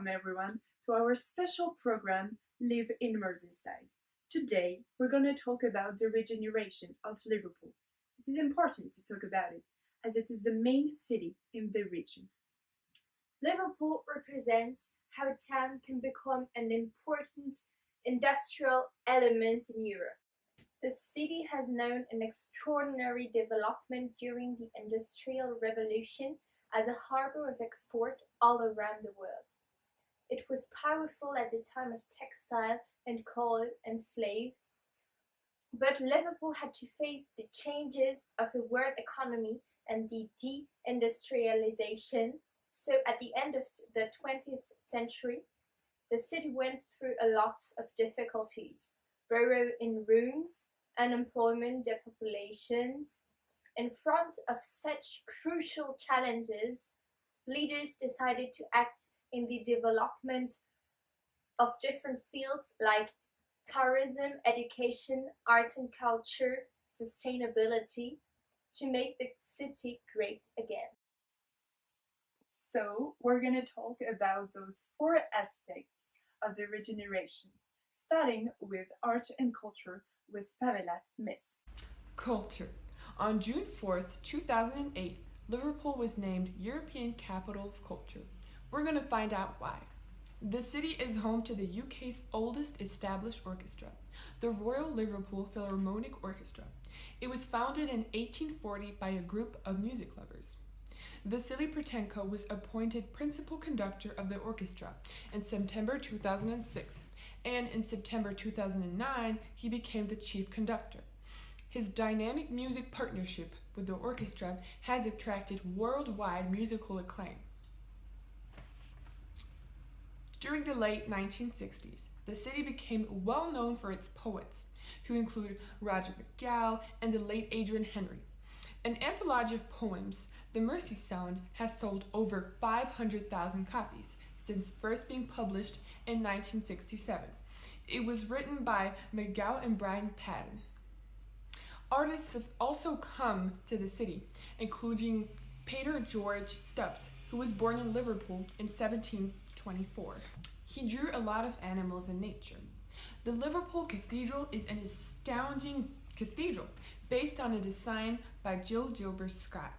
welcome everyone to our special program Live in Merseyside. Today we're going to talk about the regeneration of Liverpool. It is important to talk about it as it is the main city in the region. Liverpool represents how a town can become an important industrial element in Europe. The city has known an extraordinary development during the Industrial Revolution as a harbour of export all around the world. It was powerful at the time of textile and coal and slave, but Liverpool had to face the changes of the world economy and the deindustrialization. So at the end of the 20th century, the city went through a lot of difficulties. Borough in ruins, unemployment, depopulations. In front of such crucial challenges, leaders decided to act in the development of different fields like tourism, education, art and culture, sustainability, to make the city great again. So we're going to talk about those four aspects of the regeneration, starting with art and culture with Pamela Smith. Culture. On June 4th, 2008, Liverpool was named European Capital of Culture. We're going to find out why. The city is home to the UK's oldest established orchestra, the Royal Liverpool Philharmonic Orchestra. It was founded in 1840 by a group of music lovers. Vasily Pertenko was appointed principal conductor of the orchestra in September 2006, and in September 2009, he became the chief conductor. His dynamic music partnership with the orchestra has attracted worldwide musical acclaim. During the late 1960s, the city became well known for its poets, who include Roger McGowan and the late Adrian Henry. An anthology of poems, The Mercy Sound, has sold over 500,000 copies since first being published in 1967. It was written by McGowan and Brian Patton. Artists have also come to the city, including painter George Stubbs, who was born in Liverpool in 1724. He drew a lot of animals and nature. The Liverpool Cathedral is an astounding cathedral based on a design by Jill Gilbert Scott.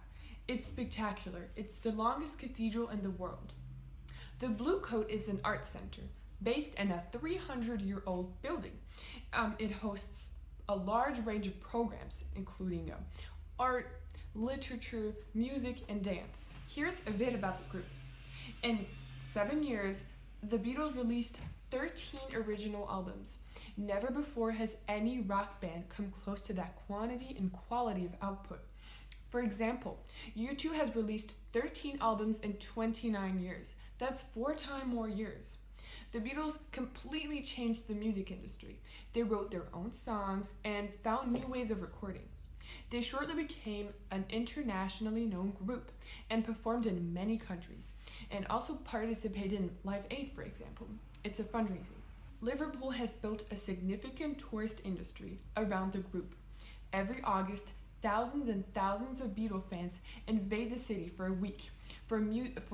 It's spectacular. It's the longest cathedral in the world. The Blue Coat is an art center based in a 300-year-old building. It hosts a large range of programs, including art, literature, music, and dance. Here's a bit about the group. In 7 years, the Beatles released 13 original albums. Never before has any rock band come close to that quantity and quality of output. For example, U2 has released 13 albums in 29 years. That's 4 times more years. The Beatles completely changed the music industry. They wrote their own songs and found new ways of recording. They shortly became an internationally known group and performed in many countries, and also participated in Live Aid, for example. It's a fundraising. Liverpool has built a significant tourist industry around the group. Every August, thousands and thousands of Beatle fans invade the city for a week, for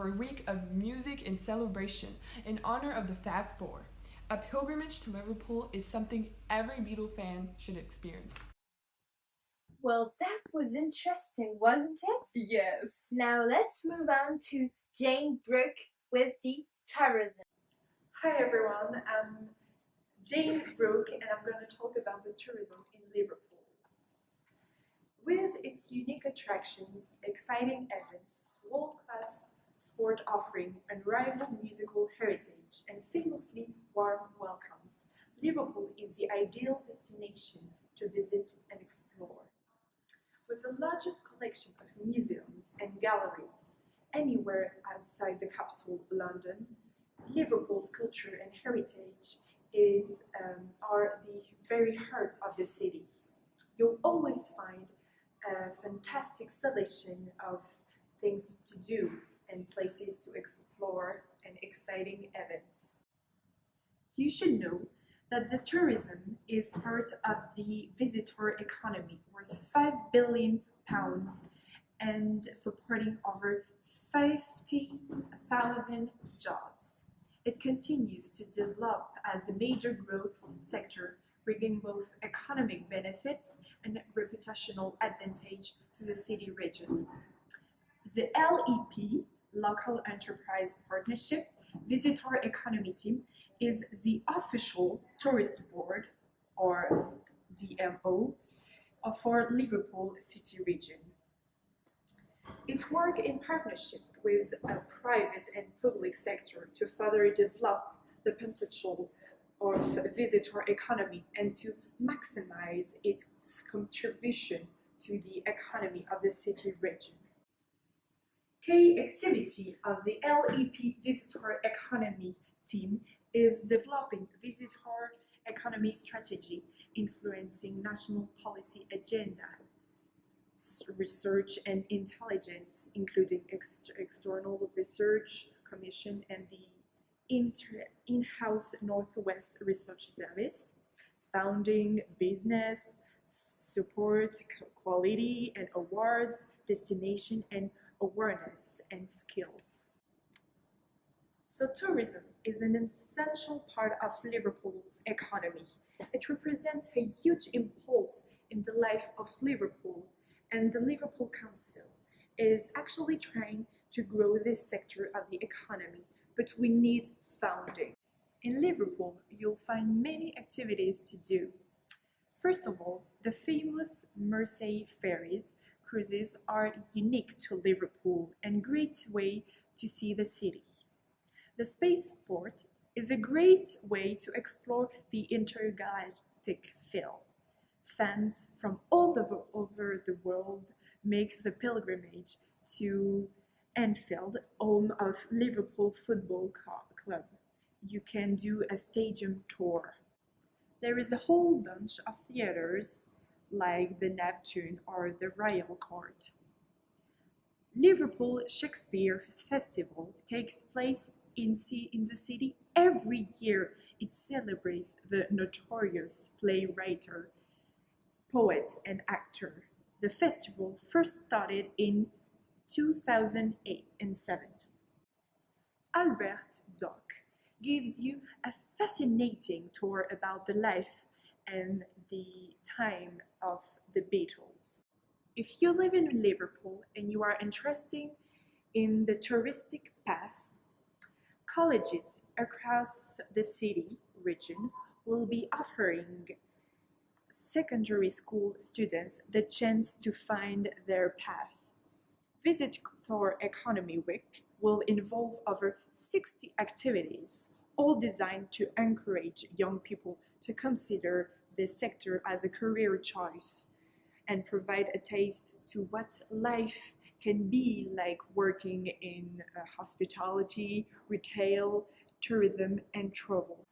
a week of music and celebration in honor of the Fab Four. A pilgrimage to Liverpool is something every Beatle fan should experience. Well, that was interesting, wasn't it? Yes. Now let's move on to Jane Brooke with the tourism. Hi everyone, I'm Jane Brooke and I'm going to talk about the tourism in Liverpool. With its unique attractions, exciting events, world-class sport offering, unrivaled musical heritage, and famously warm welcomes, Liverpool is the ideal destination to visit and explore. With the largest collection of museums and galleries anywhere outside the capital, London, Liverpool's culture and heritage are the very heart of the city. You'll always find a fantastic selection of things to do and places to explore and exciting events. You should know that the tourism is part of the visitor economy worth £5 billion and supporting over 50,000 jobs. It continues to develop as a major growth sector, bringing both economic benefits and reputational advantage to the city region. The LEP, Local Enterprise Partnership, Visitor Economy Team, is the official tourist board, or DMO, for Liverpool City Region. It works in partnership with a private and public sector to further develop the potential of visitor economy and to maximize its contribution to the economy of the city region. Key activity of the LEP Visitor Economy Team is developing visitor economy strategy, influencing national policy agenda, research and intelligence, including external research commission and the in-house Northwest Research Service, founding business, support, quality and awards, destination and awareness and skills. So tourism is an essential part of Liverpool's economy. It represents a huge impulse in the life of Liverpool, and the Liverpool Council is actually trying to grow this sector of the economy, but we need funding. In Liverpool, you'll find many activities to do. First of all, the famous Mersey ferries cruises are unique to Liverpool and great way to see the city. The spaceport is a great way to explore the intergalactic field. Fans from all over the world make the pilgrimage to Anfield, home of Liverpool Football Club. You can do a stadium tour. There is a whole bunch of theaters like the Neptune or the Royal Court. Liverpool Shakespeare Festival takes place in the city every year. It celebrates the notorious playwright, poet and actor. The festival first started in 2008 and 7. Albert Dock gives you a fascinating tour about the life and the time of the Beatles. If you live in Liverpool and you are interested in the touristic path, colleges across the city region will be offering secondary school students the chance to find their path. Visitor Economy Week will involve over 60 activities, all designed to encourage young people to consider this sector as a career choice and provide a taste to what life can be like working in hospitality, retail, tourism, and travel.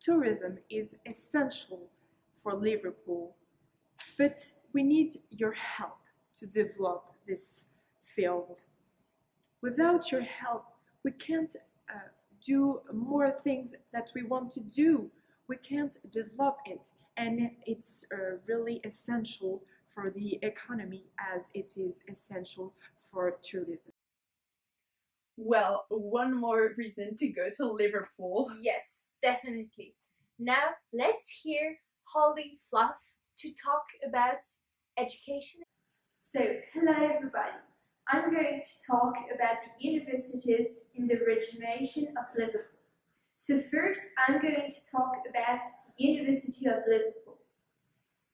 Tourism is essential for Liverpool, but we need your help to develop this field. Without your help, we can't do more things that we want to do. We can't develop it, and it's really essential for the economy as it is essential for tourism. Well, one more reason to go to Liverpool. Yes, definitely. Now let's hear Holly Fluff to talk about education. So, hello everybody. I'm going to talk about the universities in the region of Liverpool. So first, I'm going to talk about the University of Liverpool.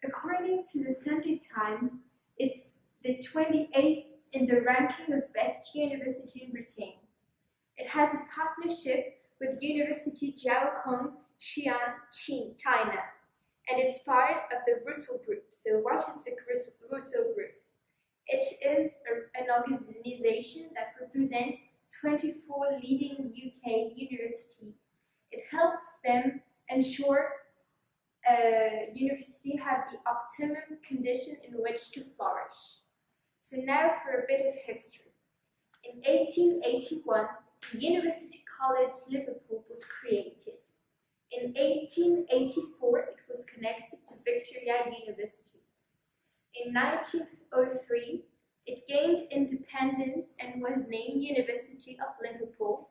According to the Sunday Times, it's the 28th in the ranking of best university in Britain. It has a partnership with University Jiao Kong Xi'an, China, and it's part of the Russell Group. So what is the Russell Group? It is an organization that represents 24 leading UK universities. It helps them ensure university have the optimum condition in which to flourish. So now for a bit of history. In 1881, the University College Liverpool was created. In 1884, it was connected to Victoria University. In 1903, it gained independence and was named University of Liverpool.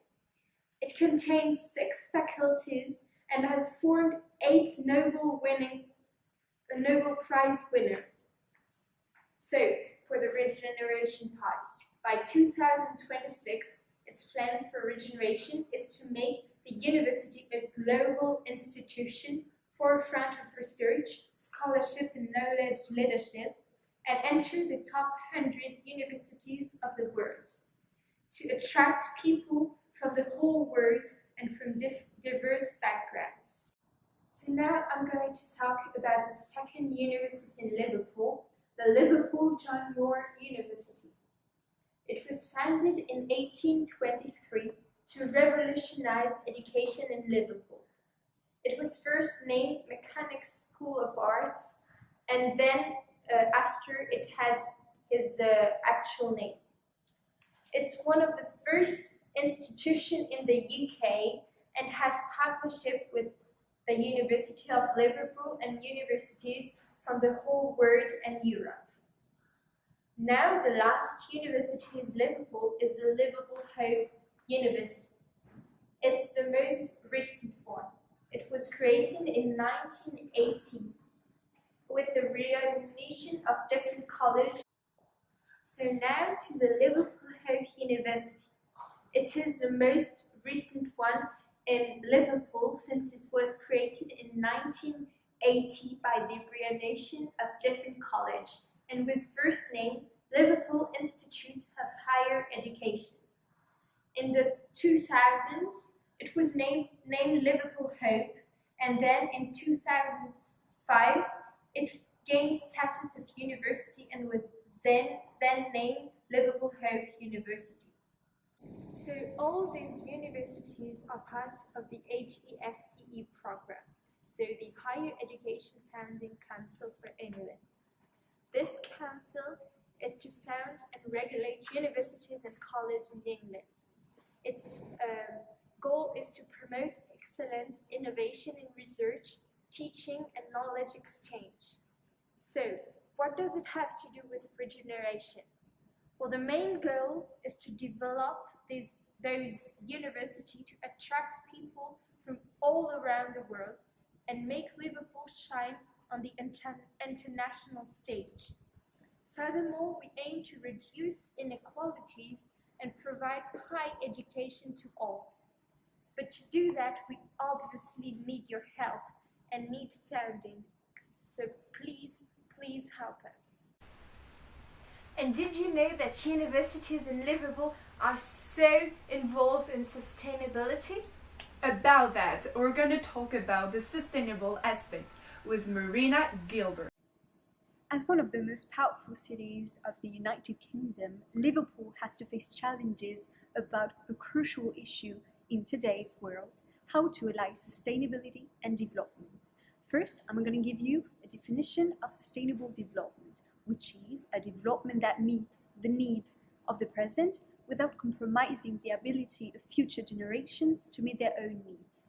It contains 6 faculties and has formed 8 Nobel Prize winners. So, for the regeneration part, by 2026, its plan for regeneration is to make the university a global institution, forefront of research, scholarship and knowledge leadership, and enter the top 100 universities of the world, to attract people from the whole world and from diverse backgrounds. So now I'm going to talk about the second university in Liverpool, the Liverpool John Moore University. It was founded in 1823 to revolutionize education in Liverpool. It was first named Mechanics School of Arts, and then after it had his actual name. It's one of the first institutions in the UK and has partnership with the University of Liverpool and universities from the whole world and Europe. Now the last university in Liverpool is the Liverpool Hope University. It's the most recent one. It was created in 1980 with the reunion of different colleges. So now to the Liverpool Hope University. It is the most recent one in Liverpool since it was created in 1980 by the reunion of different colleges and was first named Liverpool Institute of Higher Education. In the 2000s, it was named Liverpool Hope, and then in 2005, it gained status of university and was then named Liverpool Hope University. So all these universities are part of the HEFCE program, so the Higher Education Founding Council for England. This council is to found and regulate universities and colleges in England. Its goal is to promote excellence, innovation in research, teaching and knowledge exchange. So, what does it have to do with regeneration? Well, the main goal is to develop those universities to attract people from all around the world and make Liverpool shine on the international stage. Furthermore, we aim to reduce inequalities and provide high education to all. But to do that, we obviously need your help and need funding. So please help us. And did you know that universities in Liverpool are so involved in sustainability? About that, we're going to talk about the sustainable aspect with Marina Gilbert. As one of the most powerful cities of the United Kingdom, Liverpool has to face challenges about a crucial issue in today's world: how to align sustainability and development. First, I'm going to give you a definition of sustainable development, which is a development that meets the needs of the present without compromising the ability of future generations to meet their own needs.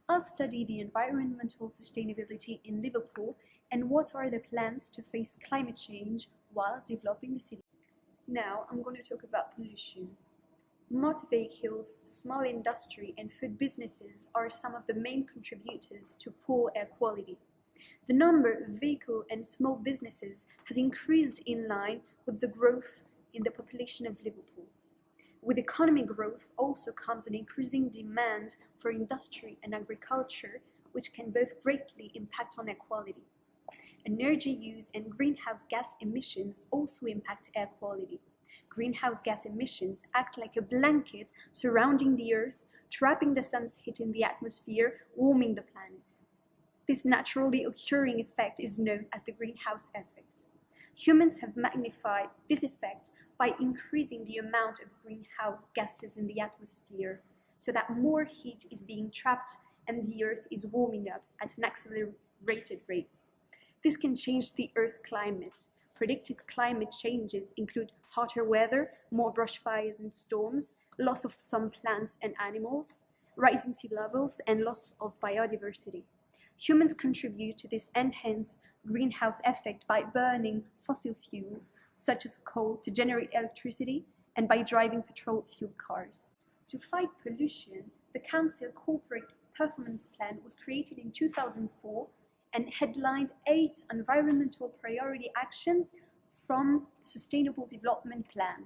I'll study the environmental sustainability in Liverpool and what are the plans to face climate change while developing the city. Now I'm going to talk about pollution. Motor vehicles, small industry and food businesses are some of the main contributors to poor air quality. The number of vehicle and small businesses has increased in line with the growth in the population of Liverpool. With economic growth also comes an increasing demand for industry and agriculture, which can both greatly impact on air quality. Energy use and greenhouse gas emissions also impact air quality. Greenhouse gas emissions act like a blanket surrounding the Earth, trapping the sun's heat in the atmosphere, warming the planet. This naturally occurring effect is known as the greenhouse effect. Humans have magnified this effect by increasing the amount of greenhouse gases in the atmosphere, so that more heat is being trapped and the Earth is warming up at an accelerated rate. This can change the Earth climate. Predicted climate changes include hotter weather, more brush fires and storms, loss of some plants and animals, rising sea levels, and loss of biodiversity. Humans contribute to this enhanced greenhouse effect by burning fossil fuels, such as coal, to generate electricity, and by driving petrol-fueled cars. To fight pollution, the Council Corporate Performance Plan was created in 2004 and headlined 8 environmental priority actions from the Sustainable Development Plan: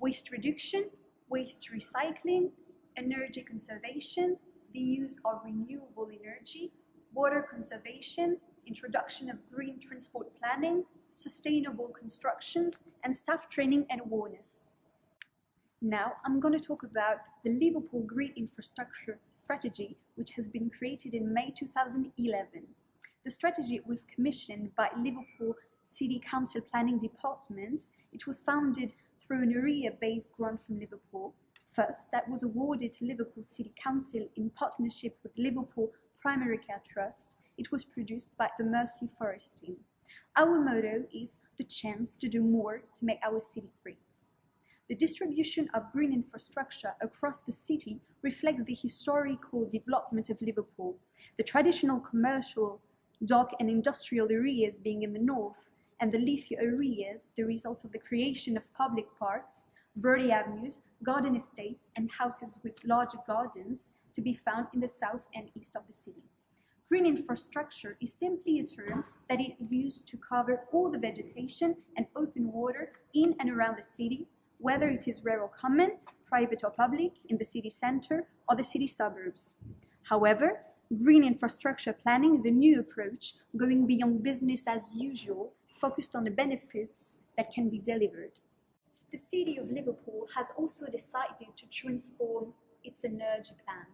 waste reduction, waste recycling, energy conservation, the use of renewable energy, water conservation, introduction of green transport planning, sustainable constructions, and staff training and awareness. Now I'm going to talk about the Liverpool Green Infrastructure Strategy, which has been created in May 2011. The strategy was commissioned by Liverpool City Council Planning Department. It was founded through an area-based grant from Liverpool. First, that was awarded to Liverpool City Council in partnership with Liverpool Primary Care Trust. It was produced by the Mercy Forest team. Our motto is the chance to do more to make our city great. The distribution of green infrastructure across the city reflects the historical development of Liverpool, the traditional commercial, dock and industrial areas being in the north, and the leafy areas, the result of the creation of public parks, birdy avenues, garden estates, and houses with larger gardens to be found in the south and east of the city. Green infrastructure is simply a term that is used to cover all the vegetation and open water in and around the city, whether it is rural common, private or public, in the city center or the city suburbs. However, green infrastructure planning is a new approach going beyond business as usual, focused on the benefits that can be delivered. The City of Liverpool has also decided to transform its energy plan.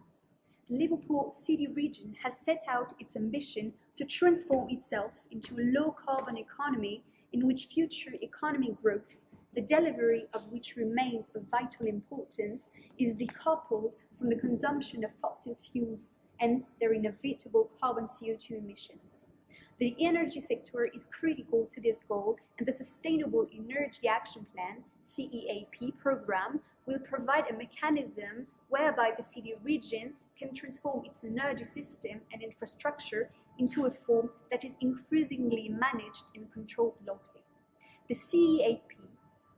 The Liverpool City region has set out its ambition to transform itself into a low-carbon economy in which future economic growth, the delivery of which remains of vital importance, is decoupled from the consumption of fossil fuels and their inevitable carbon CO2 emissions. The energy sector is critical to this goal, and the Sustainable Energy Action Plan (CEAP) program will provide a mechanism whereby the city region can transform its energy system and infrastructure into a form that is increasingly managed and controlled locally. The CEAP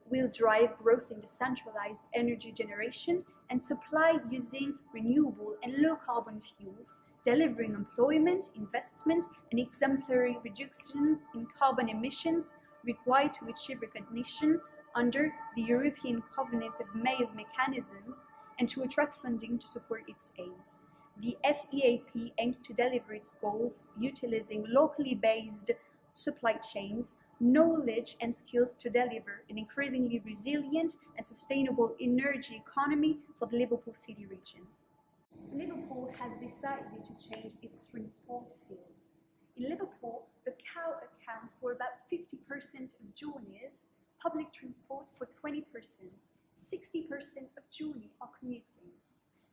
will drive growth in decentralized energy generation and supply using renewable and low-carbon fuels, delivering employment, investment, and exemplary reductions in carbon emissions required to achieve recognition under the European Covenant of Mayors mechanisms and to attract funding to support its aims. The SEAP aims to deliver its goals utilizing locally based supply chains, knowledge and skills to deliver an increasingly resilient and sustainable energy economy for the Liverpool City region. Liverpool has decided to change its transport field. In Liverpool, the cow accounts for about 50% of journeys, public transport for 20%, 60% of journeys are commuting.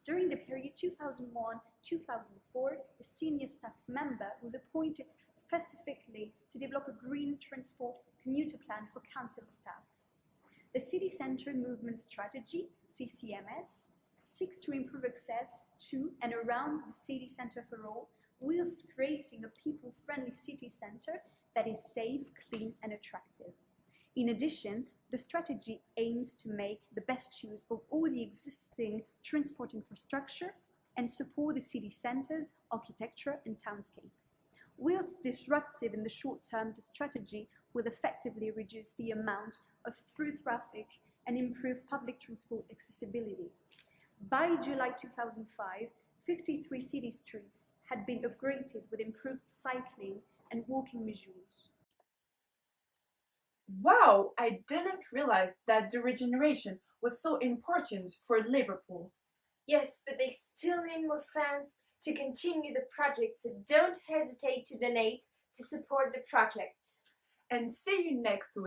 During the period 2001-2004, a senior staff member was appointed specifically to develop a green transport commuter plan for council staff. The City Centre Movement Strategy, CCMS, seeks to improve access to and around the city centre for all, whilst creating a people-friendly city centre that is safe, clean and attractive. In addition, the strategy aims to make the best use of all the existing transport infrastructure and support the city centre's architecture and townscape. Whilst disruptive in the short term, the strategy will effectively reduce the amount of through traffic and improve public transport accessibility. By July 2005, 53 city streets had been upgraded with improved cycling and walking measures. Wow, I didn't realize that the regeneration was so important for Liverpool. Yes, but they still need more funds to continue the project, so don't hesitate to donate to support the project. And see you next week.